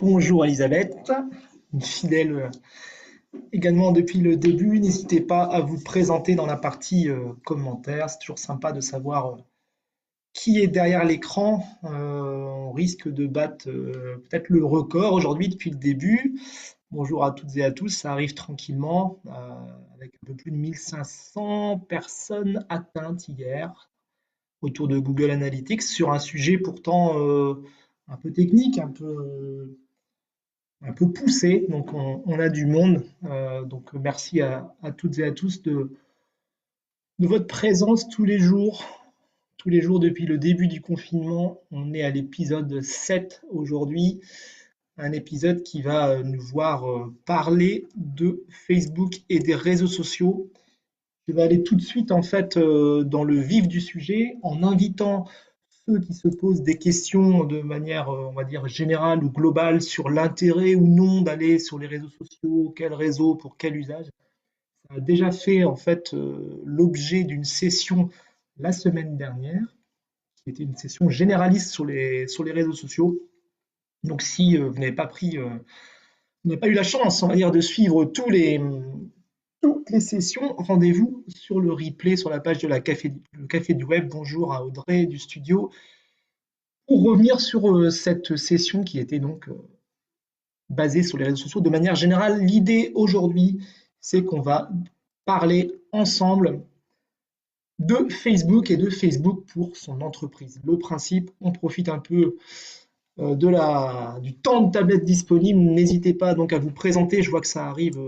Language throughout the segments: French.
Bonjour Elisabeth, une fidèle également depuis le début. N'hésitez pas à vous présenter dans la partie commentaires. C'est toujours sympa de savoir qui est derrière l'écran. On risque de battre peut-être le record aujourd'hui depuis le début. Bonjour à toutes et à tous, ça arrive tranquillement avec un peu plus de 1500 personnes atteintes hier autour de Google Analytics sur un sujet pourtant un peu technique, un peu poussé, donc on a du monde. Donc merci à toutes et à tous de votre présence tous les jours depuis le début du confinement. On est à l'épisode 7 aujourd'hui, un épisode qui va nous voir parler de Facebook et des réseaux sociaux. Je vais aller tout de suite en fait dans le vif du sujet en invitant ceux qui se posent des questions de manière, on va dire, générale ou globale sur l'intérêt ou non d'aller sur les réseaux sociaux, quel réseau, pour quel usage. Ça a déjà fait en fait l'objet d'une session la semaine dernière, qui était une session généraliste sur les réseaux sociaux. Donc si vous n'avez pas vous n'avez pas eu la chance, on va dire, de suivre toutes les sessions, rendez-vous sur le replay sur la page de le Café du Web. Bonjour à Audrey du studio. Pour revenir sur cette session qui était donc basée sur les réseaux sociaux, de manière générale, l'idée aujourd'hui, c'est qu'on va parler ensemble de Facebook et de Facebook pour son entreprise. Le principe, on profite un peu du temps de tablette disponible. N'hésitez pas donc à vous présenter. Je vois que ça arrive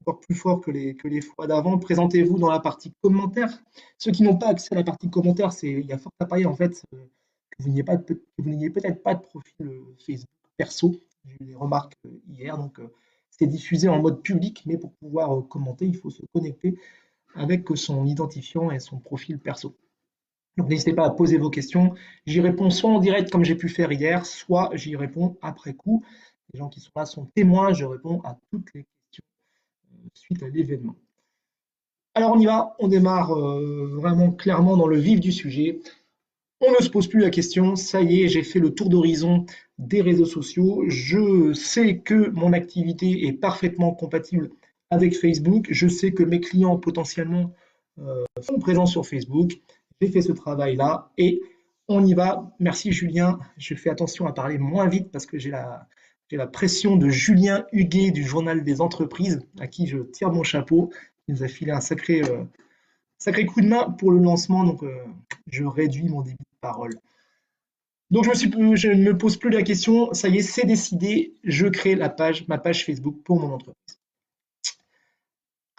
encore plus fort que les fois d'avant. Présentez-vous dans la partie commentaires. Ceux qui n'ont pas accès à la partie commentaires, il y a fort à parier en fait que vous n'ayez peut-être pas de profil Facebook perso. J'ai eu des remarques hier, donc c'est diffusé en mode public, mais pour pouvoir commenter, il faut se connecter avec son identifiant et son profil perso. Donc n'hésitez pas à poser vos questions. J'y réponds soit en direct comme j'ai pu faire hier, soit j'y réponds après coup. Les gens qui sont là sont témoins, je réponds à toutes les questions suite à l'événement. Alors on y va, on démarre vraiment clairement dans le vif du sujet. On ne se pose plus la question, ça y est, j'ai fait le tour d'horizon des réseaux sociaux. Je sais que mon activité est parfaitement compatible avec Facebook. Je sais que mes clients potentiellement sont présents sur Facebook. J'ai fait ce travail-là et on y va. Merci Julien. Je fais attention à parler moins vite parce que j'ai la pression de Julien Huguet du Journal des entreprises, à qui je tire mon chapeau. Il nous a filé un sacré coup de main pour le lancement, donc je réduis mon débit de parole. Donc je ne me pose plus la question, ça y est, c'est décidé, je crée ma page Facebook pour mon entreprise.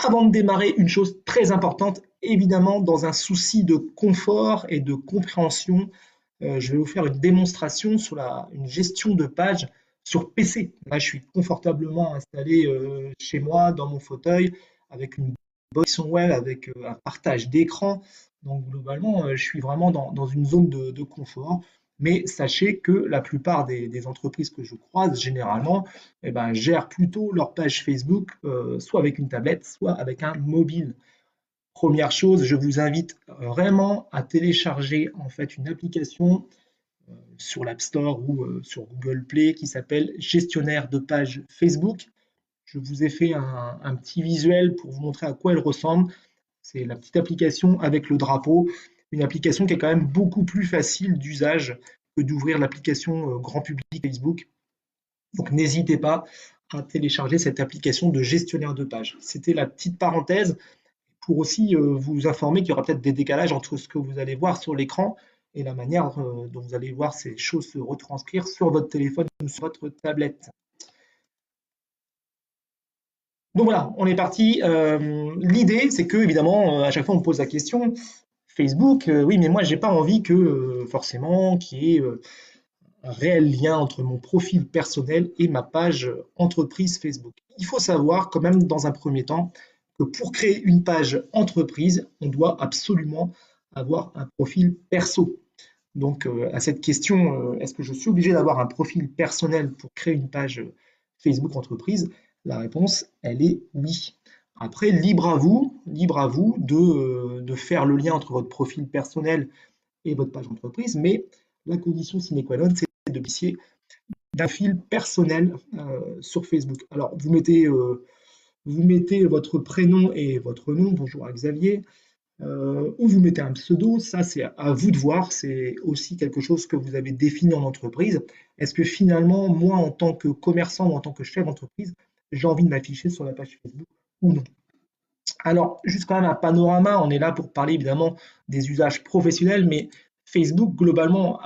Avant de démarrer, une chose très importante, évidemment, dans un souci de confort et de compréhension, je vais vous faire une démonstration sur une gestion de page sur PC. Là, je suis confortablement installé chez moi, dans mon fauteuil, avec une connexion web, avec un partage d'écran. Donc, globalement, je suis vraiment dans une zone de confort. Mais sachez que la plupart des entreprises que je croise, généralement, eh ben, gèrent plutôt leur page Facebook, soit avec une tablette, soit avec un mobile. Première chose, je vous invite vraiment à télécharger en fait une application sur l'App Store ou sur Google Play qui s'appelle Gestionnaire de page Facebook. Je vous ai fait un petit visuel pour vous montrer à quoi elle ressemble. C'est la petite application avec le drapeau, une application qui est quand même beaucoup plus facile d'usage que d'ouvrir l'application grand public Facebook. Donc n'hésitez pas à télécharger cette application de gestionnaire de page. C'était la petite parenthèse pour aussi vous informer qu'il y aura peut-être des décalages entre ce que vous allez voir sur l'écran et la manière dont vous allez voir ces choses se retranscrire sur votre téléphone ou sur votre tablette. Donc voilà, on est parti. L'idée, c'est que évidemment, à chaque fois, on me pose la question Facebook, oui, mais moi, j'ai pas envie que forcément qu'il y ait un réel lien entre mon profil personnel et ma page entreprise Facebook. Il faut savoir quand même dans un premier temps que pour créer une page entreprise, on doit absolument avoir un profil perso. Donc à cette question, est-ce que je suis obligé d'avoir un profil personnel pour créer une page Facebook entreprise? La réponse, elle est oui. Après, libre à vous de faire le lien entre votre profil personnel et votre page entreprise, mais la condition sine qua non, c'est de puissiez d'un fil personnel sur Facebook. Alors, vous mettez votre prénom et votre nom, bonjour à Xavier, ou vous mettez un pseudo, ça c'est à vous de voir, c'est aussi quelque chose que vous avez défini en entreprise. Est-ce que finalement, moi en tant que commerçant ou en tant que chef d'entreprise, j'ai envie de m'afficher sur la page Facebook ou non? Alors, juste quand même un panorama, on est là pour parler évidemment des usages professionnels, mais Facebook, globalement,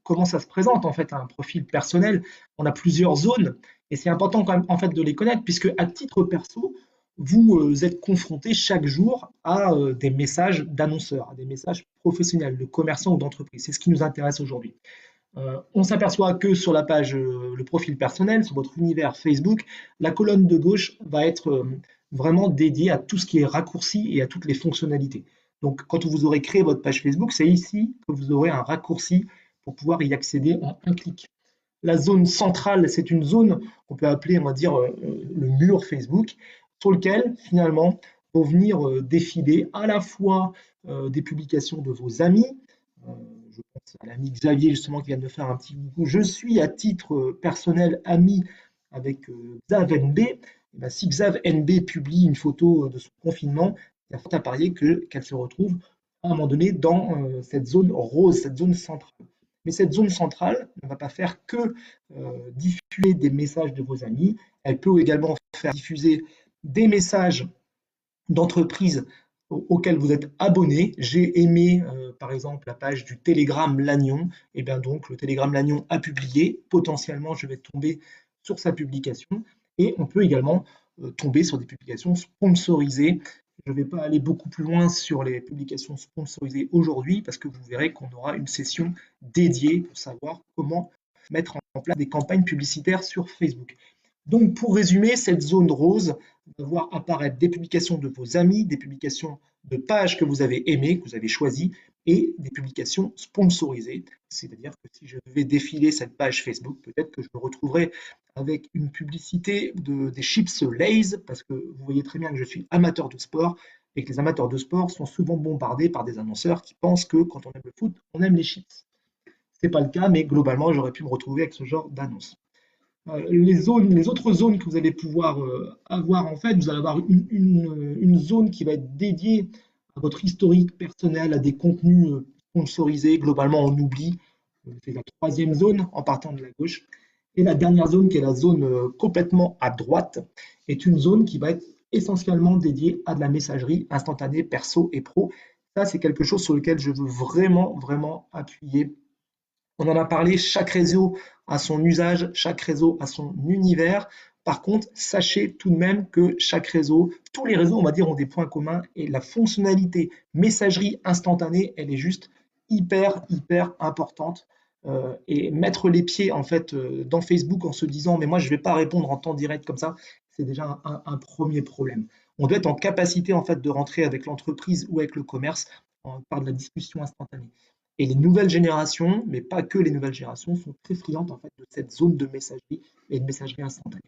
comment ça se présente en fait, un profil personnel. On a plusieurs zones et c'est important quand même en fait de les connaître puisque à titre perso, vous êtes confronté chaque jour à des messages d'annonceurs, à des messages professionnels, de commerçants ou d'entreprises. C'est ce qui nous intéresse aujourd'hui. On s'aperçoit que sur la page, le profil personnel, sur votre univers Facebook, la colonne de gauche va être vraiment dédiée à tout ce qui est raccourci et à toutes les fonctionnalités. Donc, quand vous aurez créé votre page Facebook, c'est ici que vous aurez un raccourci pour pouvoir y accéder en un clic. La zone centrale, c'est une zone qu'on peut appeler, on va dire, le mur Facebook, sur lequel, finalement, vont venir défiler à la fois des publications de vos amis. Euh, je pense à l'ami Xavier, justement, qui vient de me faire un petit coucou. Je suis à titre personnel ami avec Xav NB. Et ben, si Xav NB publie une photo de son confinement, il y a fort à parier qu'elle se retrouve à un moment donné dans cette zone rose, cette zone centrale. Mais cette zone centrale ne va pas faire que diffuser des messages de vos amis, elle peut également faire diffuser des messages d'entreprises auxquelles vous êtes abonné. J'ai aimé par exemple la page du Telegram Lannion, et bien donc le Telegram Lannion a publié, potentiellement je vais tomber sur sa publication, et on peut également tomber sur des publications sponsorisées. Je ne vais pas aller beaucoup plus loin sur les publications sponsorisées aujourd'hui parce que vous verrez qu'on aura une session dédiée pour savoir comment mettre en place des campagnes publicitaires sur Facebook. Donc pour résumer, cette zone rose va voir apparaître des publications de vos amis, des publications de pages que vous avez aimées, que vous avez choisies, et des publications sponsorisées. C'est-à-dire que si je devais défiler cette page Facebook, peut-être que je me retrouverai avec une publicité des chips Lay's, parce que vous voyez très bien que je suis amateur de sport, et que les amateurs de sport sont souvent bombardés par des annonceurs qui pensent que quand on aime le foot, on aime les chips. Ce n'est pas le cas, mais globalement, j'aurais pu me retrouver avec ce genre d'annonce. Les autres zones que vous allez pouvoir avoir, en fait, vous allez avoir une zone qui va être dédiée à votre historique personnel, à des contenus sponsorisés. Globalement, on oublie. C'est la troisième zone en partant de la gauche. Et la dernière zone, qui est la zone complètement à droite, est une zone qui va être essentiellement dédiée à de la messagerie instantanée perso et pro. Ça, c'est quelque chose sur lequel je veux vraiment, vraiment appuyer. On en a parlé, chaque réseau a son usage, chaque réseau a son univers. Par contre, sachez tout de même que chaque réseau, tous les réseaux, on va dire, ont des points communs et la fonctionnalité messagerie instantanée, elle est juste hyper, hyper importante. Et mettre les pieds en fait dans Facebook en se disant mais moi je ne vais pas répondre en temps direct comme ça, c'est déjà un premier problème. On doit être en capacité en fait de rentrer avec l'entreprise ou avec le commerce par de la discussion instantanée. Et les nouvelles générations, mais pas que les nouvelles générations, sont très friandes en fait de cette zone de messagerie et de messagerie instantanée.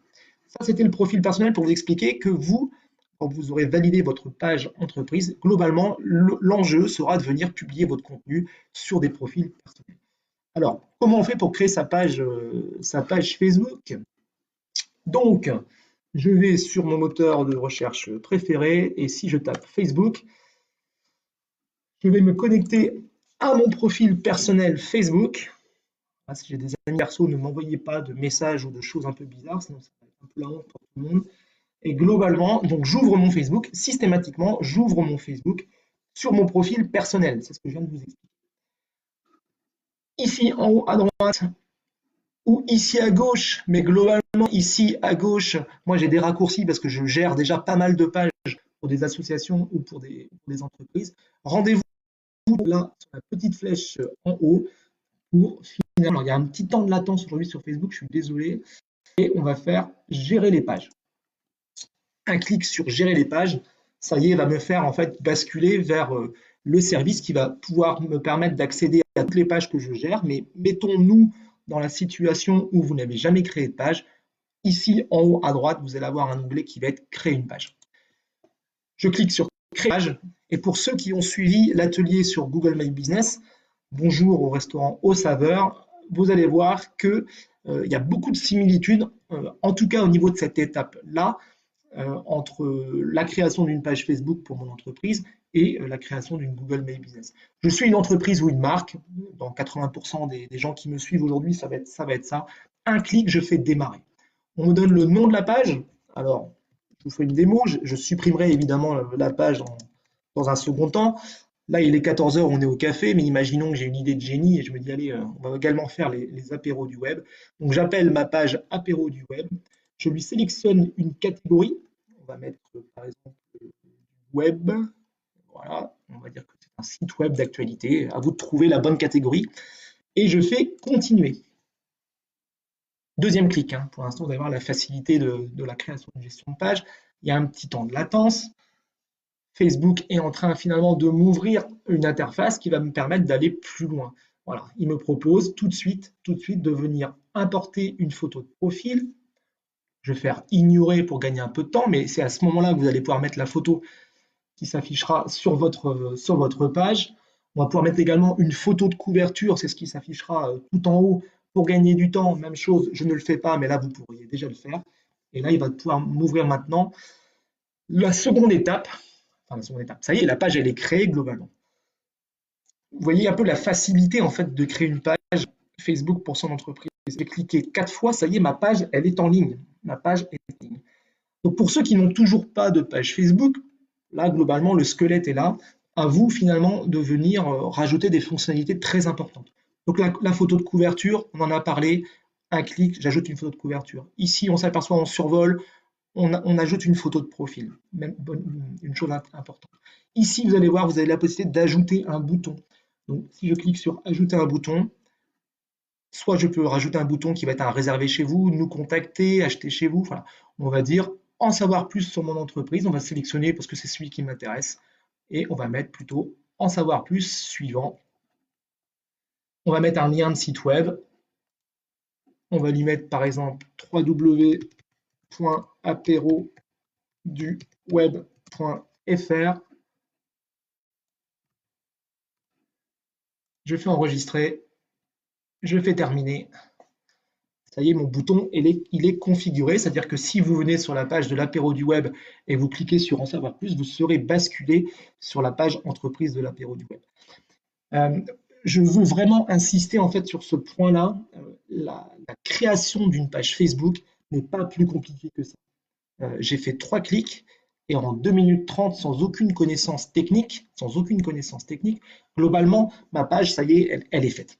Ça, c'était le profil personnel pour vous expliquer que vous, quand vous aurez validé votre page entreprise, globalement, l'enjeu sera de venir publier votre contenu sur des profils personnels. Alors, comment on fait pour créer sa page Facebook? Donc, je vais sur mon moteur de recherche préféré et si je tape Facebook, je vais me connecter à mon profil personnel Facebook. Ah, si j'ai des amis perso, ne m'envoyez pas de messages ou de choses un peu bizarres, sinon ça va être un peu la honte pour tout le monde. Et globalement, donc j'ouvre mon Facebook, systématiquement, j'ouvre mon Facebook sur mon profil personnel. C'est ce que je viens de vous expliquer. Ici en haut à droite ou ici à gauche, mais globalement ici à gauche, moi j'ai des raccourcis parce que je gère déjà pas mal de pages pour des associations ou pour des entreprises. Rendez-vous là sur la petite flèche en haut pour finalement, il y a un petit temps de latence aujourd'hui sur Facebook, je suis désolé, et on va faire gérer les pages. Un clic sur gérer les pages, ça y est, va me faire en fait basculer vers le service qui va pouvoir me permettre d'accéder à toutes les pages que je gère. Mais mettons-nous dans la situation où vous n'avez jamais créé de page. Ici, en haut à droite, vous allez avoir un onglet qui va être créer une page. Je clique sur créer page. Et pour ceux qui ont suivi l'atelier sur Google My Business, bonjour au restaurant Aux Saveurs, vous allez voir que il y a beaucoup de similitudes, en tout cas au niveau de cette étape-là, entre la création d'une page Facebook pour mon entreprise et la création d'une Google My Business. Je suis une entreprise ou une marque, dans 80% des gens qui me suivent aujourd'hui, ça va être ça. Un clic, je fais démarrer. On me donne le nom de la page. Alors, je vous fais une démo, je supprimerai évidemment la page dans un second temps. Là, il est 14 heures, on est au café, mais imaginons que j'ai une idée de génie et je me dis, allez, on va également faire les apéros du web. Donc, j'appelle ma page apéro du web. Je lui sélectionne une catégorie. On va mettre, par exemple, web. Voilà, on va dire que c'est un site web d'actualité. À vous de trouver la bonne catégorie. Et je fais continuer. Deuxième clic, hein. Pour l'instant, vous allez voir la facilité de la création de gestion de page. Il y a un petit temps de latence. Facebook est en train finalement de m'ouvrir une interface qui va me permettre d'aller plus loin. Voilà, il me propose tout de suite de venir importer une photo de profil. Je vais faire ignorer pour gagner un peu de temps, mais c'est à ce moment-là que vous allez pouvoir mettre la photo qui s'affichera sur votre page. On va pouvoir mettre également une photo de couverture, c'est ce qui s'affichera tout en haut pour gagner du temps. Même chose, je ne le fais pas, mais là, vous pourriez déjà le faire. Et là, il va pouvoir m'ouvrir maintenant la seconde étape. Enfin, la seconde étape. Ça y est, la page, elle est créée globalement. Vous voyez un peu la facilité en fait de créer une page Facebook pour son entreprise. J'ai cliqué 4 fois, ça y est, ma page, elle est en ligne. Ma page est en ligne. Donc pour ceux qui n'ont toujours pas de page Facebook, là, globalement, le squelette est là. À vous, finalement, de venir rajouter des fonctionnalités très importantes. Donc la photo de couverture, on en a parlé. Un clic, j'ajoute une photo de couverture. Ici, on s'aperçoit, on survole, on ajoute une photo de profil. Même une chose importante. Ici, vous allez voir, vous avez la possibilité d'ajouter un bouton. Donc, si je clique sur ajouter un bouton, soit je peux rajouter un bouton qui va être un réservé chez vous, nous contacter, acheter chez vous. Voilà. On va dire en savoir plus sur mon entreprise. On va sélectionner parce que c'est celui qui m'intéresse. Et on va mettre plutôt en savoir plus suivant. On va mettre un lien de site web. On va lui mettre par exemple www.apéroduweb.fr. Je fais enregistrer. Je fais terminer. Ça y est, mon bouton, il est configuré, c'est-à-dire que si vous venez sur la page de l'apéro du web et vous cliquez sur en savoir plus, vous serez basculé sur la page entreprise de l'apéro du web. Je veux vraiment insister en fait sur ce point-là. La création d'une page Facebook n'est pas plus compliquée que ça. J'ai fait 3 clics et en 2 minutes 30, sans aucune connaissance technique, globalement, ma page, ça y est, elle est faite.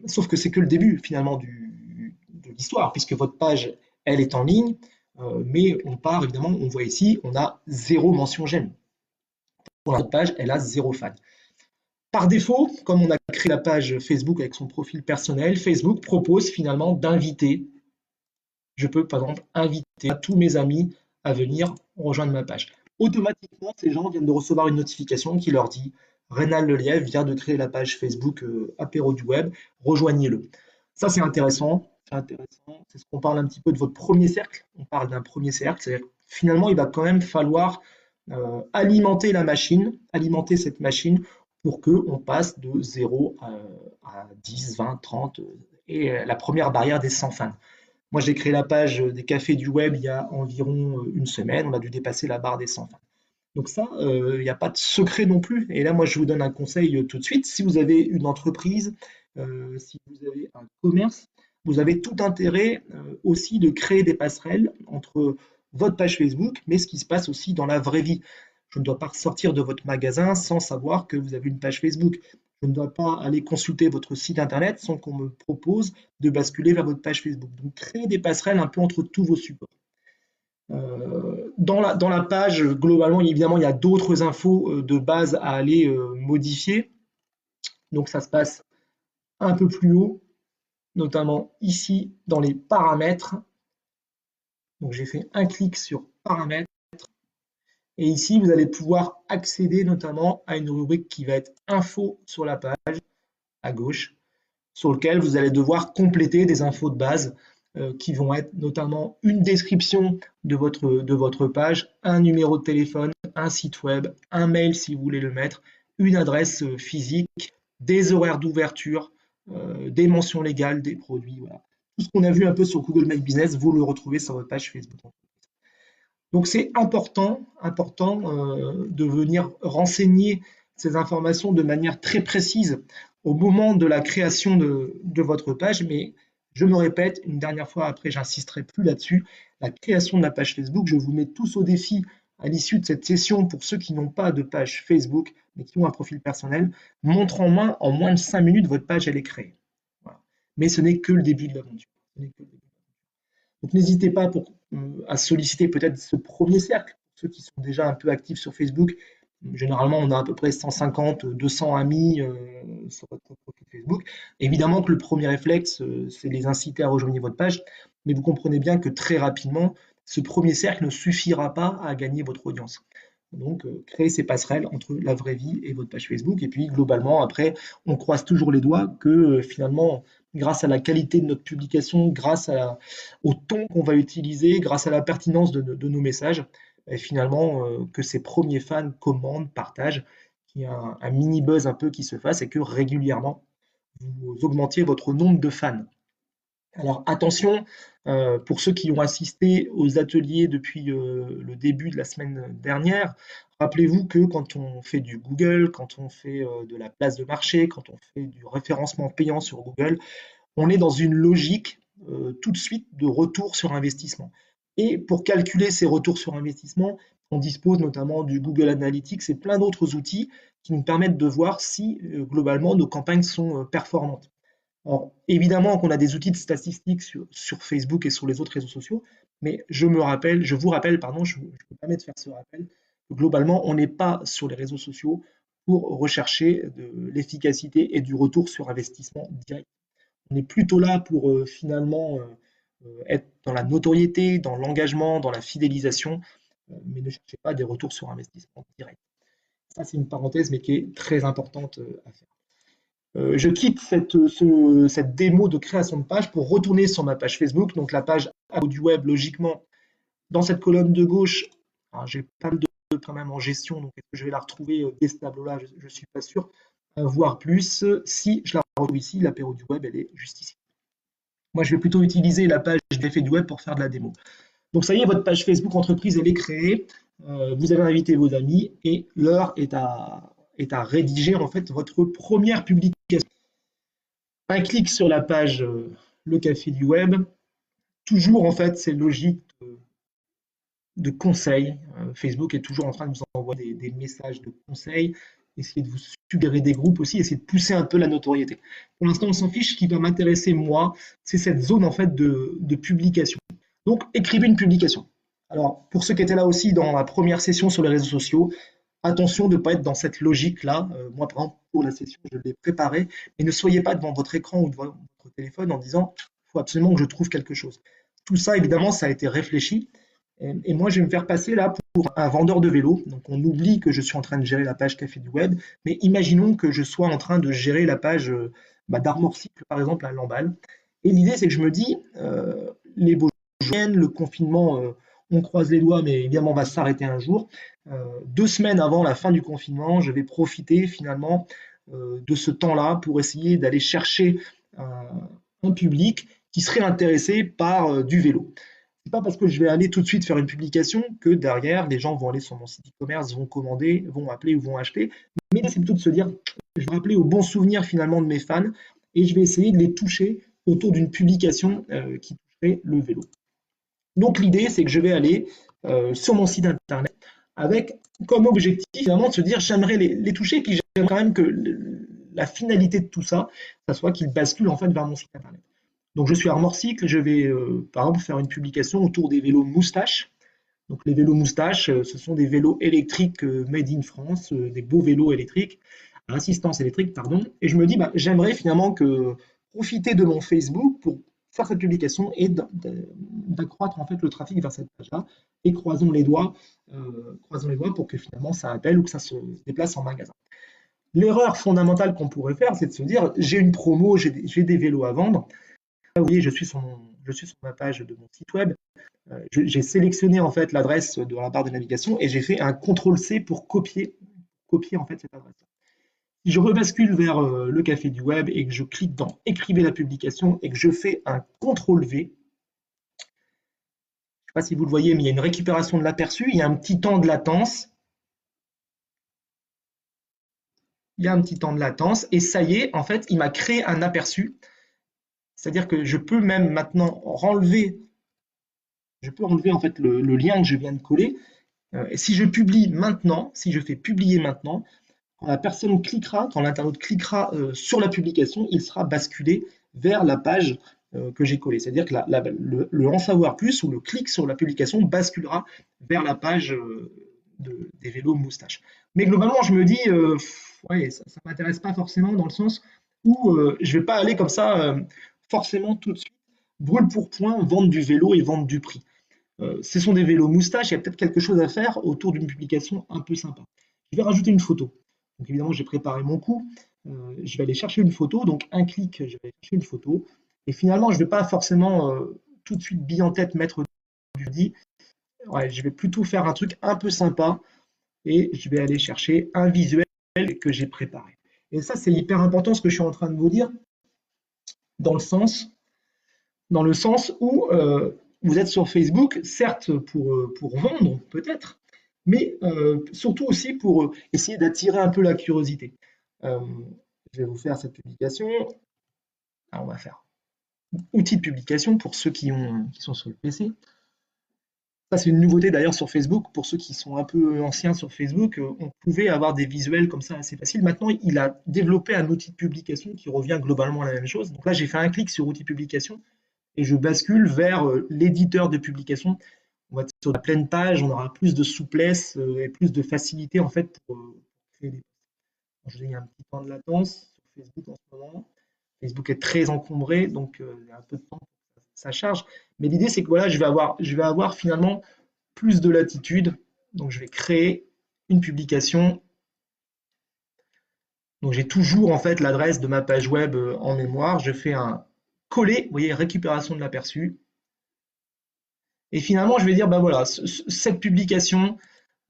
Sauf que c'est que le début finalement de l'histoire, puisque votre page, elle est en ligne, mais on part évidemment, on voit ici, on a 0 mention j'aime. Pour notre page, elle a 0 fan. Par défaut, comme on a créé la page Facebook avec son profil personnel, Facebook propose finalement d'inviter. Je peux par exemple inviter à tous mes amis à venir rejoindre ma page. Automatiquement, ces gens viennent de recevoir une notification qui leur dit Reynald Lelièvre vient de créer la page Facebook Apéro du Web, rejoignez-le. Ça, c'est intéressant. C'est ce qu'on parle un petit peu de votre premier cercle. On parle d'un premier cercle, c'est-à-dire que finalement, il va quand même falloir alimenter cette machine pour qu'on passe de 0 à 10, 20, 30 et la première barrière des 100 fans. Moi, j'ai créé la page des cafés du web il y a environ une semaine. On a dû dépasser la barre des 100 fans. Donc ça, il n'y a pas de secret non plus. Et là, moi, je vous donne un conseil tout de suite. Si vous avez une entreprise, si vous avez un commerce, vous avez tout intérêt aussi de créer des passerelles entre votre page Facebook, mais ce qui se passe aussi dans la vraie vie. Je ne dois pas sortir de votre magasin sans savoir que vous avez une page Facebook. Je ne dois pas aller consulter votre site internet sans qu'on me propose de basculer vers votre page Facebook. Donc, créez des passerelles un peu entre tous vos supports. Dans la page, globalement, évidemment, il y a d'autres infos de base à aller modifier. Donc, ça se passe un peu plus haut, notamment ici dans les paramètres. Donc, j'ai fait un clic sur paramètres. Et ici, vous allez pouvoir accéder notamment à une rubrique qui va être info sur la page, à gauche, sur lequel vous allez devoir compléter des infos de base qui vont être notamment une description de votre page, un numéro de téléphone, un site web, un mail si vous voulez le mettre, une adresse physique, des horaires d'ouverture, des mentions légales, des produits, voilà. Tout ce qu'on a vu un peu sur Google My Business, vous le retrouvez sur votre page Facebook. Donc c'est important de venir renseigner ces informations de manière très précise au moment de la création de votre page, mais je me répète une dernière fois, après j'insisterai plus là-dessus, la création de la page Facebook, je vous mets tous au défi à l'issue de cette session pour ceux qui n'ont pas de page Facebook, mais qui ont un profil personnel, montre en moins de 5 minutes, votre page elle est créée. Voilà. Mais ce n'est que le début de l'aventure. Donc n'hésitez pas à solliciter peut-être ce premier cercle, ceux qui sont déjà un peu actifs sur Facebook. Généralement, on a à peu près 150, 200 amis sur votre profil Facebook. Évidemment que le premier réflexe, c'est les inciter à rejoindre votre page, mais vous comprenez bien que très rapidement, ce premier cercle ne suffira pas à gagner votre audience. Donc, créer ces passerelles entre la vraie vie et votre page Facebook. Et puis, globalement, après, on croise toujours les doigts que finalement, grâce à la qualité de notre publication, au ton qu'on va utiliser, grâce à la pertinence de nos messages, et finalement, que ces premiers fans commandent, partagent, qu'il y a un mini buzz un peu qui se fasse et que régulièrement, vous augmentiez votre nombre de fans. Alors attention, pour ceux qui ont assisté aux ateliers depuis le début de la semaine dernière, rappelez-vous que quand on fait du Google, quand on fait de la place de marché, quand on fait du référencement payant sur Google, on est dans une logique tout de suite de retour sur investissement. Et pour calculer ces retours sur investissement, on dispose notamment du Google Analytics et plein d'autres outils qui nous permettent de voir si globalement nos campagnes sont performantes. Alors, évidemment qu'on a des outils de statistiques sur Facebook et sur les autres réseaux sociaux, mais je vous rappelle, je me permets de faire ce rappel, que globalement, on n'est pas sur les réseaux sociaux pour rechercher de l'efficacité et du retour sur investissement direct. On est plutôt là pour finalement être dans la notoriété, dans l'engagement, dans la fidélisation, mais ne cherchez pas des retours sur investissement direct. Ça, c'est une parenthèse, mais qui est très importante à faire. Je quitte cette démo de création de page pour retourner sur ma page Facebook, donc la page du web, logiquement, dans cette colonne de gauche. J'ai pas mal de quand même en gestion, donc est-ce que je vais la retrouver dès ce tableau-là? Je ne suis pas sûr. Voir plus, si je la retrouve ici, l'apéro du web, elle est juste ici. Moi, je vais plutôt utiliser la page d'effet du web pour faire de la démo. Donc ça y est, votre page Facebook entreprise, elle est créée. Vous avez invité vos amis et l'heure est à rédiger en fait votre première publication. Un clic sur la page Le Café du Web. Toujours, en fait, c'est logique de conseils. Facebook est toujours en train de vous envoyer des messages de conseils, essayer de vous suggérer des groupes aussi, essayer de pousser un peu la notoriété. Pour l'instant, on s'en fiche. Ce qui va m'intéresser, moi, c'est cette zone en fait de publication. Donc, écrivez une publication. Alors, pour ceux qui étaient là aussi dans la première session sur les réseaux sociaux, attention de ne pas être dans cette logique-là. Moi, par exemple, pour la session, je l'ai préparée, mais ne soyez pas devant votre écran ou devant votre téléphone en disant il faut absolument que je trouve quelque chose. Tout ça, évidemment, ça a été réfléchi. Et moi, je vais me faire passer là pour un vendeur de vélo. Donc, on oublie que je suis en train de gérer la page Café du Web, mais imaginons que je sois en train de gérer la page d'Armor Cycle, par exemple, à Lamballe. Et l'idée, c'est que je me dis, les beaux jours, le confinement, on croise les doigts, mais évidemment, va s'arrêter un jour. 2 semaines avant la fin du confinement, je vais profiter finalement de ce temps-là pour essayer d'aller chercher un public qui serait intéressé par du vélo. C'est pas parce que je vais aller tout de suite faire une publication que derrière, les gens vont aller sur mon site e-commerce, vont commander, vont appeler ou vont acheter. Mais c'est plutôt de se dire, je vais rappeler aux bons souvenirs finalement de mes fans et je vais essayer de les toucher autour d'une publication qui toucherait le vélo. Donc l'idée, c'est que je vais aller sur mon site internet avec comme objectif finalement de se dire j'aimerais les toucher et puis j'aimerais quand même que la finalité de tout ça, ça soit qu'ils basculent en fait vers mon site internet. Donc je suis Armor Cycle, je vais par exemple faire une publication autour des vélos moustaches. Donc les vélos moustaches, ce sont des vélos électriques made in France, des beaux vélos électriques, à assistance électrique, pardon. Et je me dis, bah, j'aimerais finalement profiter de mon Facebook pour faire cette publication et d'accroître en fait le trafic vers cette page-là. Et croisons les doigts pour que finalement ça appelle ou que ça se déplace en magasin. L'erreur fondamentale qu'on pourrait faire, c'est de se dire, j'ai une promo, j'ai des vélos à vendre. Là, vous voyez, je suis sur ma page de mon site web. J'ai sélectionné en fait l'adresse de la barre de navigation et j'ai fait un CTRL-C pour copier en fait cette adresse. Si je rebascule vers le café du web et que je clique dans écrivez la publication et que je fais un CTRL V, je ne sais pas si vous le voyez, mais il y a une récupération de l'aperçu, il y a un petit temps de latence, il y a un petit temps de latence, et ça y est, en fait, il m'a créé un aperçu. C'est-à-dire que je peux même maintenant enlever, je peux enlever en fait le lien que je viens de coller. Et si je publie maintenant, si je fais publier maintenant, quand la personne cliquera, quand l'internaute cliquera sur la publication, il sera basculé vers la page que j'ai collée. C'est-à-dire que le en savoir plus ou le clic sur la publication basculera vers la page des vélos moustaches. Mais globalement, je me dis, ouais, ça ne m'intéresse pas forcément dans le sens où je ne vais pas aller comme ça forcément tout de suite, brûle pour point, vendre du vélo et vendre du prix. Ce sont des vélos moustaches, il y a peut-être quelque chose à faire autour d'une publication un peu sympa. Je vais rajouter une photo. Donc évidemment, j'ai préparé mon coup. Je vais aller chercher une photo. Donc un clic, je vais aller chercher une photo. Et finalement, je ne vais pas forcément tout de suite bille en tête mettre du dit. Ouais, je vais plutôt faire un truc un peu sympa et je vais aller chercher un visuel que j'ai préparé. Et ça, c'est hyper important ce que je suis en train de vous dire, dans le sens, dans le sens où vous êtes sur Facebook, certes pour vendre peut-être, mais surtout aussi pour essayer d'attirer un peu la curiosité. Euh, je vais vous faire cette publication. Alors, on va faire outil de publication pour ceux qui sont sur le PC. Ça, c'est une nouveauté d'ailleurs sur Facebook. Pour ceux qui sont un peu anciens sur Facebook, on pouvait avoir des visuels comme ça assez faciles. Maintenant, il a développé un outil de publication qui revient globalement à la même chose. Donc là, j'ai fait un clic sur outil de publication et je bascule vers l'éditeur de publication. On va être sur la pleine page, on aura plus de souplesse et plus de facilité en fait pour créer des posts. Je dis, il y a un petit temps de latence sur Facebook en ce moment. Facebook est très encombré, donc il y a un peu de temps pour que ça charge. Mais l'idée, c'est que voilà, je vais avoir finalement plus de latitude. Donc je vais créer une publication. Donc j'ai toujours en fait l'adresse de ma page web en mémoire. Je fais un coller, vous voyez, récupération de l'aperçu. Et finalement, je vais dire, ben voilà, cette publication,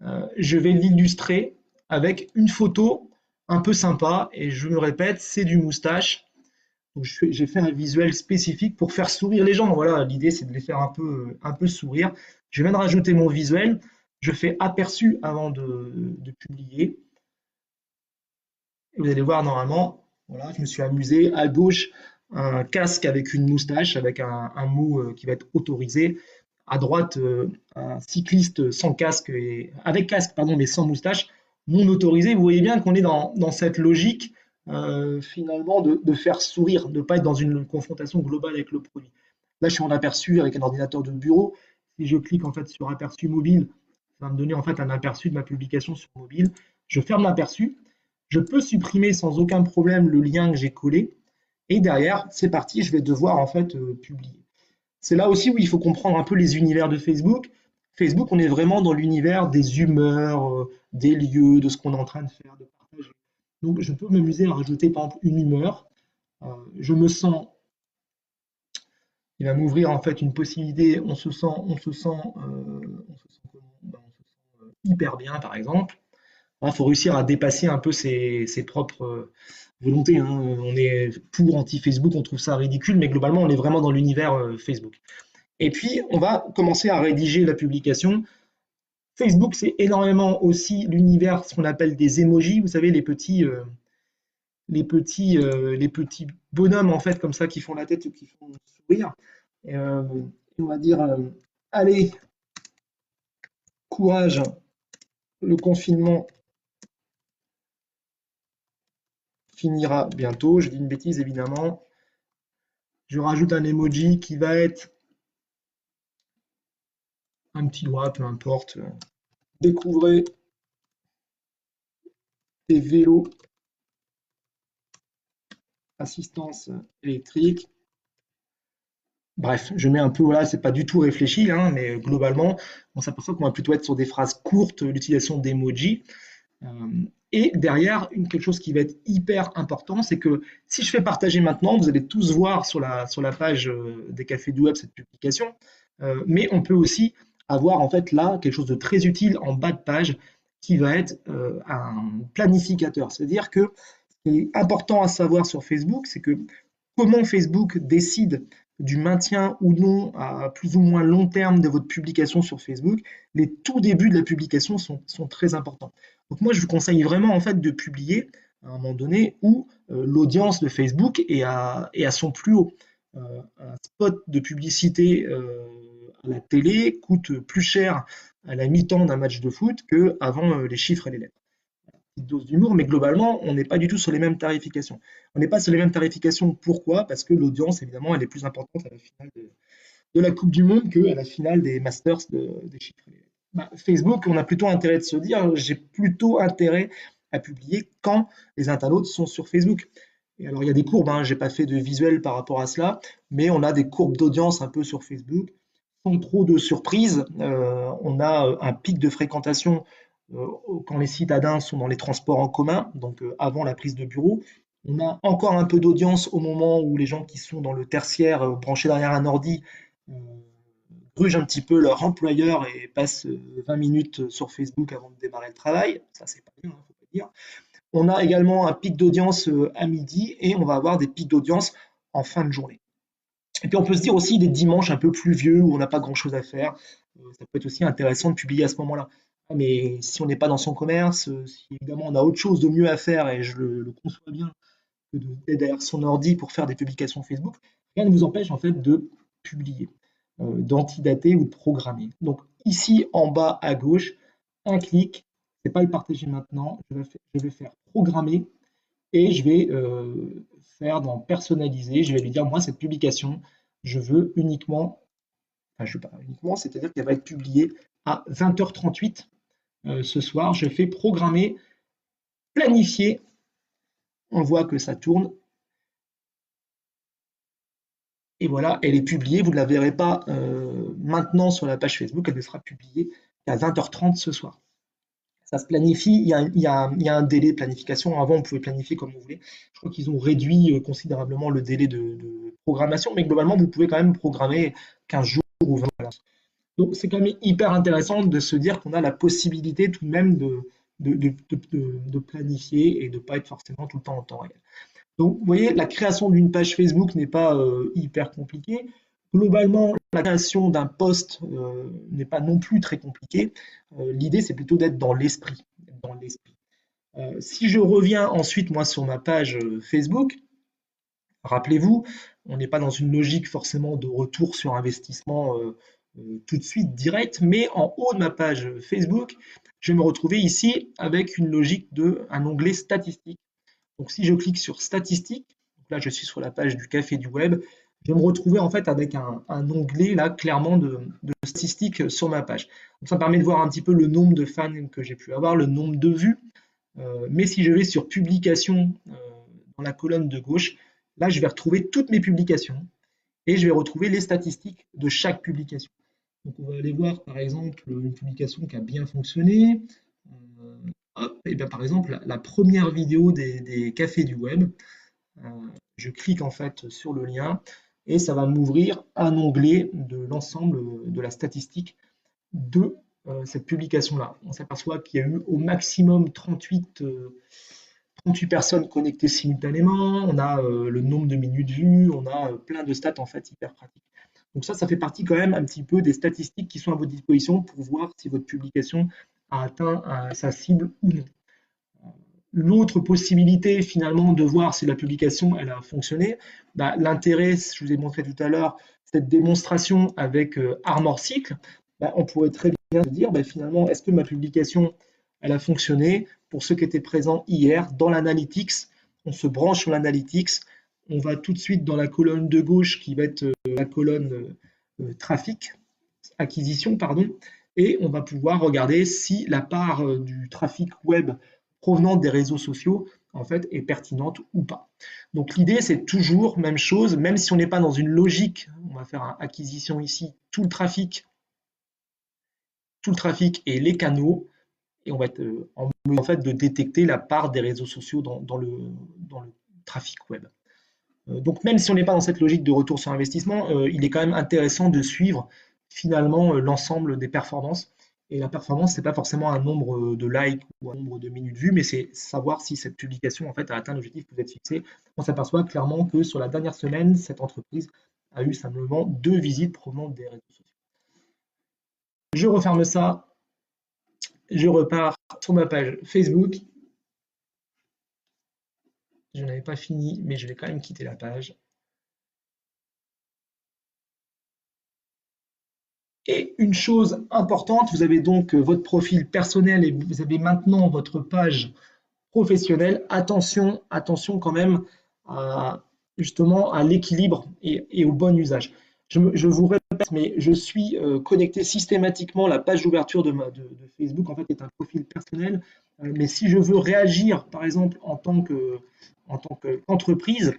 je vais l'illustrer avec une photo un peu sympa. Et je me répète, c'est du moustache. Donc j'ai fait un visuel spécifique pour faire sourire les gens. Voilà, l'idée c'est de les faire un peu sourire. Je viens de rajouter mon visuel. Je fais aperçu avant de publier. Et vous allez voir normalement, voilà, je me suis amusé. À gauche, un casque avec une moustache, avec un mot qui va être autorisé. À droite, un cycliste sans casque et avec casque, pardon, mais sans moustache, non autorisé. Vous voyez bien qu'on est dans cette logique finalement de faire sourire, de ne pas être dans une confrontation globale avec le produit. Là, je suis en aperçu avec un ordinateur de bureau. Si je clique en fait sur aperçu mobile, ça va me donner en fait un aperçu de ma publication sur mobile. Je ferme l'aperçu. Je peux supprimer sans aucun problème le lien que j'ai collé. Et derrière, c'est parti, je vais devoir en fait publier. C'est là aussi où il faut comprendre un peu les univers de Facebook. Facebook, on est vraiment dans l'univers des humeurs, des lieux, de ce qu'on est en train de faire, de partager. Donc, je peux m'amuser à rajouter par exemple une humeur. Je me sens, il va m'ouvrir en fait une possibilité. On se sent comment? Ben, on se sent hyper bien, par exemple. Il faut réussir à dépasser un peu ses propres volontés, hein. On est pour anti-Facebook, on trouve ça ridicule, mais globalement, on est vraiment dans l'univers Facebook. Et puis, on va commencer à rédiger la publication. Facebook, c'est énormément aussi l'univers, ce qu'on appelle des emojis, vous savez, les petits bonhommes, en fait, comme ça, qui font la tête ou qui font sourire. Et, on va dire, allez, courage, le confinement finira bientôt. Je dis une bêtise, évidemment. Je rajoute un emoji qui va être un petit doigt, peu importe. Découvrez des vélos assistance électrique. Bref, je mets un peu, voilà, c'est pas du tout réfléchi, hein, mais globalement, on s'aperçoit qu'on va plutôt être sur des phrases courtes, l'utilisation d'emoji. Euh, et derrière, quelque chose qui va être hyper important, c'est que si je fais partager maintenant, vous allez tous voir sur la page des Cafés du Web cette publication, mais on peut aussi avoir en fait là quelque chose de très utile en bas de page qui va être un planificateur. C'est-à-dire que qui est important à savoir sur Facebook, c'est que comment Facebook décide du maintien ou non à plus ou moins long terme de votre publication sur Facebook, les tout débuts de la publication sont très importants. Donc moi, je vous conseille vraiment en fait de publier à un moment donné où l'audience de Facebook est à son plus haut. Un spot de publicité à la télé coûte plus cher à la mi-temps d'un match de foot qu'avant les chiffres et les lettres. Petite dose d'humour, mais globalement, on n'est pas du tout sur les mêmes tarifications. On n'est pas sur les mêmes tarifications, pourquoi? Parce que l'audience, évidemment, elle est plus importante à la finale de la Coupe du Monde qu'à la finale des Masters des chiffres. Bah, Facebook, on a plutôt intérêt de se dire, j'ai plutôt intérêt à publier quand les internautes sont sur Facebook. Et alors, il y a des courbes, hein, je n'ai pas fait de visuel par rapport à cela, mais on a des courbes d'audience un peu sur Facebook, sans trop de surprise. On a un pic de fréquentation quand les citadins sont dans les transports en commun, donc avant la prise de bureau. On a encore un peu d'audience au moment où les gens qui sont dans le tertiaire, branchés derrière un ordi, euh, grugent un petit peu leur employeur et passent 20 minutes sur Facebook avant de démarrer le travail. Ça, c'est pas bien, hein, faut pas dire. On a également un pic d'audience à midi et on va avoir des pics d'audience en fin de journée. Et puis on peut se dire aussi des dimanches un peu pluvieux où on n'a pas grand-chose à faire. Ça peut être aussi intéressant de publier à ce moment-là. Mais si on n'est pas dans son commerce, si évidemment on a autre chose de mieux à faire, et je le conçois bien, que d'être derrière son ordi pour faire des publications Facebook, rien ne vous empêche en fait de publier, d'antidater ou de programmer. Donc ici en bas à gauche, un clic, c'est pas le partager maintenant, je vais faire programmer et je vais faire dans personnaliser, je vais lui dire moi cette publication, je veux uniquement, enfin je veux pas uniquement, c'est-à-dire qu'elle va être publiée à 20h38 ce soir, je fais programmer, planifier, on voit que ça tourne, et voilà, elle est publiée, vous ne la verrez pas maintenant sur la page Facebook, elle ne sera publiée qu'à 20h30 ce soir. Ça se planifie, il y a un délai de planification. Avant, on pouvait planifier comme vous voulez. Je crois qu'ils ont réduit considérablement le délai de programmation, mais globalement, vous pouvez quand même programmer 15 jours ou 20 jours. Donc, c'est quand même hyper intéressant de se dire qu'on a la possibilité tout de même de planifier et de ne pas être forcément tout le temps en temps réel. Donc, vous voyez, la création d'une page Facebook n'est pas hyper compliquée. Globalement, la création d'un post n'est pas non plus très compliquée. L'idée, c'est plutôt d'être dans l'esprit. Si je reviens ensuite, moi, sur ma page Facebook, rappelez-vous, on n'est pas dans une logique forcément de retour sur investissement tout de suite direct, mais en haut de ma page Facebook, je vais me retrouver ici avec une logique un onglet statistique. Donc si je clique sur statistiques, donc là je suis sur la page du Café du Web, je vais me retrouver en fait avec un onglet là clairement de statistiques sur ma page. Donc ça me permet de voir un petit peu le nombre de fans que j'ai pu avoir, le nombre de vues. Mais si je vais sur publications dans la colonne de gauche, là je vais retrouver toutes mes publications et je vais retrouver les statistiques de chaque publication. Donc on va aller voir par exemple une publication qui a bien fonctionné. Et bien, par exemple, la première vidéo des cafés du web, euh, je clique en fait sur le lien et ça va m'ouvrir un onglet de l'ensemble de la statistique de cette publication-là. On s'aperçoit qu'il y a eu au maximum 38 personnes connectées simultanément, on a le nombre de minutes vues, on a plein de stats en fait hyper pratiques. Donc ça fait partie quand même un petit peu des statistiques qui sont à votre disposition pour voir si votre publication a atteint sa cible ou non. L'autre possibilité finalement de voir si la publication elle a fonctionné, bah, l'intérêt, je vous ai montré tout à l'heure, cette démonstration avec Armor Cycle, bah, on pourrait très bien se dire bah, finalement est-ce que ma publication elle a fonctionné. Pour ceux qui étaient présents hier dans l'analytics, on se branche sur l'analytics, on va tout de suite dans la colonne de gauche qui va être la colonne trafic, acquisition, pardon, et on va pouvoir regarder si la part du trafic web provenant des réseaux sociaux en fait est pertinente ou pas. Donc l'idée c'est toujours même chose, même si on n'est pas dans une logique, on va faire une acquisition ici, tout le trafic et les canaux, et on va être en mesure en fait de détecter la part des réseaux sociaux dans le trafic web. Donc même si on n'est pas dans cette logique de retour sur investissement, il est quand même intéressant de suivre finalement l'ensemble des performances Et la performance, c'est pas forcément un nombre de likes ou un nombre de minutes vues, mais c'est savoir si cette publication en fait a atteint l'objectif que vous êtes fixé. On s'aperçoit clairement que sur la dernière semaine, cette entreprise a eu simplement 2 visites provenant des réseaux sociaux. Je referme ça, je repars sur ma page Facebook. Je n'avais pas fini, mais je vais quand même quitter la page. Et une chose importante, vous avez donc votre profil personnel et vous avez maintenant votre page professionnelle. Attention, attention quand même à, justement à l'équilibre et au bon usage. Je vous répète, mais je suis connecté systématiquement. La page d'ouverture de Facebook en fait est un profil personnel. Mais si je veux réagir, par exemple, en tant qu'entreprise,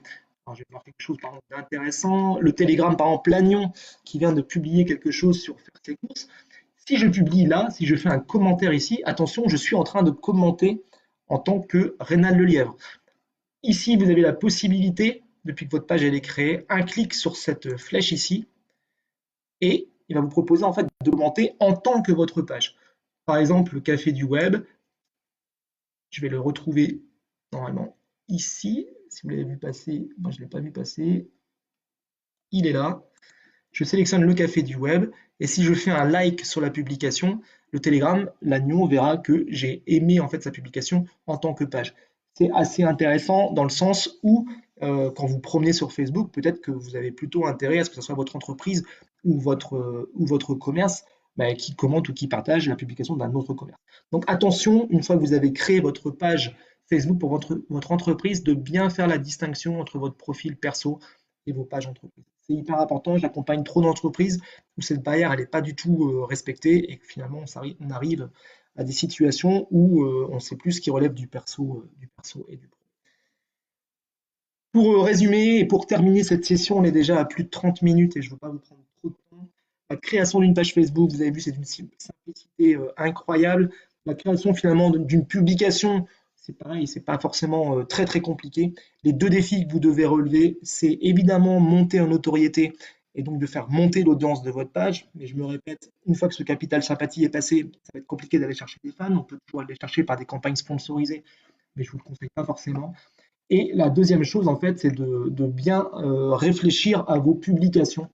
alors, je vais voir quelque chose d'intéressant. Le Telegram, par exemple, Lannion, qui vient de publier quelque chose sur faire ses courses. Si je publie là, si je fais un commentaire ici, attention, je suis en train de commenter en tant que Rénal Lelièvre. Ici, vous avez la possibilité, depuis que votre page elle est créée, un clic sur cette flèche ici, et il va vous proposer en fait de commenter en tant que votre page. Par exemple, le Café du Web, je vais le retrouver normalement ici. Si vous l'avez vu passer, moi je ne l'ai pas vu passer, il est là. Je sélectionne le Café du Web, et si je fais un like sur la publication, le Telegram, l'agneau verra que j'ai aimé en fait sa publication en tant que page. C'est assez intéressant dans le sens où quand vous promenez sur Facebook, peut-être que vous avez plutôt intérêt à ce que ce soit votre entreprise ou votre commerce qui commente ou qui partage la publication d'un autre commerce. Donc attention, une fois que vous avez créé votre page Facebook pour votre entreprise, de bien faire la distinction entre votre profil perso et vos pages entreprises. C'est hyper important. J'accompagne trop d'entreprises où cette barrière elle n'est pas du tout respectée et que finalement on arrive à des situations où on ne sait plus ce qui relève du perso et du pro. Pour résumer et pour terminer cette session, on est déjà à plus de 30 minutes et je ne veux pas vous prendre trop de temps. La création d'une page Facebook, vous avez vu, c'est d'une simplicité incroyable. La création finalement d'une publication, c'est pareil, c'est pas forcément très très compliqué. Les deux défis que vous devez relever, c'est évidemment monter en notoriété et donc de faire monter l'audience de votre page. Mais je me répète, une fois que ce capital sympathie est passé, ça va être compliqué d'aller chercher des fans. On peut toujours aller chercher par des campagnes sponsorisées, mais je ne vous le conseille pas forcément. Et la deuxième chose, en fait, c'est de bien réfléchir à vos publications.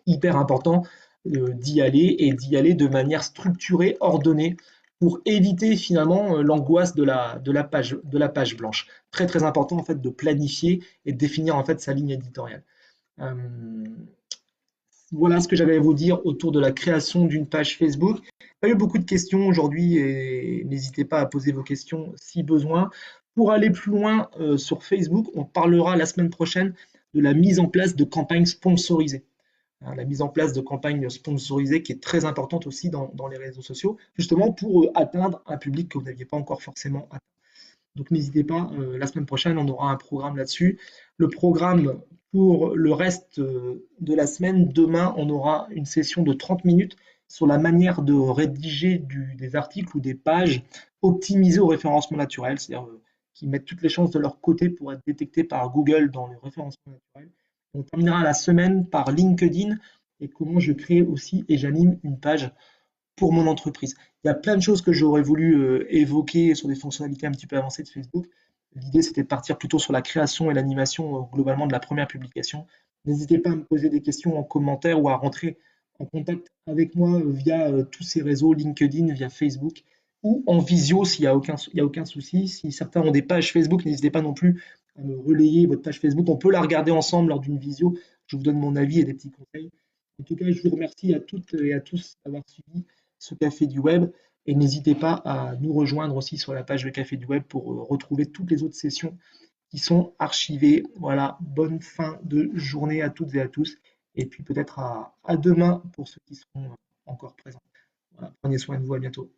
Hyper important d'y aller et d'y aller de manière structurée, ordonnée, pour éviter finalement l'angoisse de la page blanche. Très très important en fait de planifier et de définir en fait sa ligne éditoriale. Euh, voilà ce que j'avais à vous dire autour de la création d'une page Facebook. Il y a eu beaucoup de questions aujourd'hui et n'hésitez pas à poser vos questions si besoin. Pour aller plus loin sur Facebook, on parlera la semaine prochaine de la mise en place de campagnes sponsorisées. Hein, la mise en place de campagnes sponsorisées qui est très importante aussi dans les réseaux sociaux, justement pour atteindre un public que vous n'aviez pas encore forcément atteint. Donc n'hésitez pas, la semaine prochaine, on aura un programme là-dessus. Le programme pour le reste de la semaine, demain, on aura une session de 30 minutes sur la manière de rédiger des articles ou des pages optimisées au référencement naturel, c'est-à-dire qui mettent toutes les chances de leur côté pour être détectés par Google dans le référencement naturel. On terminera la semaine par LinkedIn et comment je crée aussi et j'anime une page pour mon entreprise. Il y a plein de choses que j'aurais voulu évoquer sur des fonctionnalités un petit peu avancées de Facebook. L'idée, c'était de partir plutôt sur la création et l'animation globalement de la première publication. N'hésitez pas à me poser des questions en commentaire ou à rentrer en contact avec moi via tous ces réseaux, LinkedIn, via Facebook ou en visio s'il n'y a aucun souci. Si certains ont des pages Facebook, n'hésitez pas non plus à me relayer votre page Facebook. On peut la regarder ensemble lors d'une visio. Je vous donne mon avis et des petits conseils. En tout cas, je vous remercie à toutes et à tous d'avoir suivi ce Café du Web. Et n'hésitez pas à nous rejoindre aussi sur la page de Café du Web pour retrouver toutes les autres sessions qui sont archivées. Voilà, bonne fin de journée à toutes et à tous. Et puis peut-être à demain pour ceux qui seront encore présents. Voilà, prenez soin de vous, à bientôt.